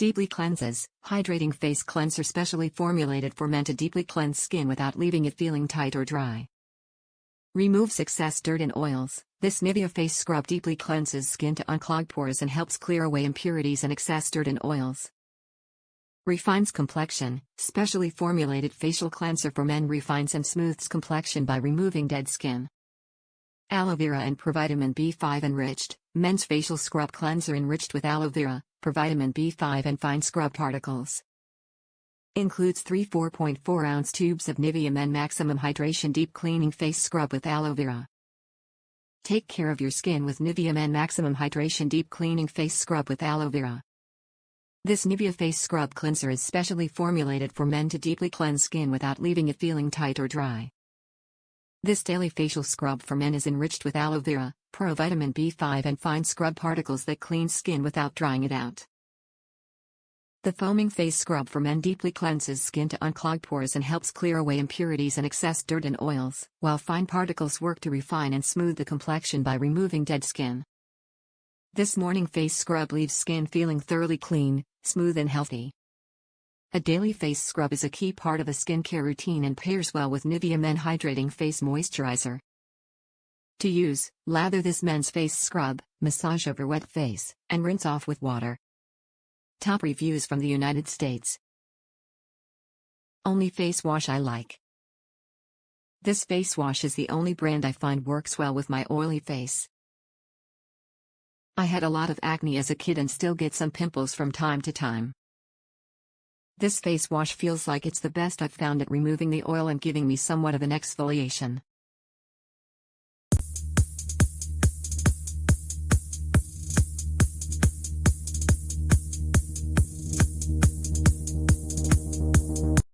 Deeply cleanses, hydrating face cleanser specially formulated for men to deeply cleanse skin without leaving it feeling tight or dry. Removes excess dirt and oils. This NIVEA face scrub deeply cleanses skin to unclog pores and helps clear away impurities and excess dirt and oils. Refines complexion. Specially formulated facial cleanser for men refines and smooths complexion by removing dead skin. Aloe Vera and Provitamin B5 Enriched. Men's facial scrub cleanser enriched with aloe vera, Provitamin B5 and fine scrub particles. Includes 3 4.4-ounce tubes of NIVEA Men Maximum Hydration Deep Cleaning Face Scrub with Aloe Vera. Take care of your skin with NIVEA Men Maximum Hydration Deep Cleaning Face Scrub with Aloe Vera. This NIVEA face scrub cleanser is specially formulated for men to deeply cleanse skin without leaving it feeling tight or dry. This daily facial scrub for men is enriched with aloe vera, provitamin B5 and fine scrub particles that clean skin without drying it out. The foaming face scrub for men deeply cleanses skin to unclog pores and helps clear away impurities and excess dirt and oils, while fine particles work to refine and smooth the complexion by removing dead skin. This morning face scrub leaves skin feeling thoroughly clean, smooth and healthy. A daily face scrub is a key part of a skincare routine and pairs well with NIVEA Men Hydrating Face Moisturizer. To use, lather this men's face scrub, massage over wet face, and rinse off with water. Top reviews from the United States. Only face wash I like. This face wash is the only brand I find works well with my oily face. I had a lot of acne as a kid and still get some pimples from time to time. This face wash feels like it's the best I've found at removing the oil and giving me somewhat of an exfoliation.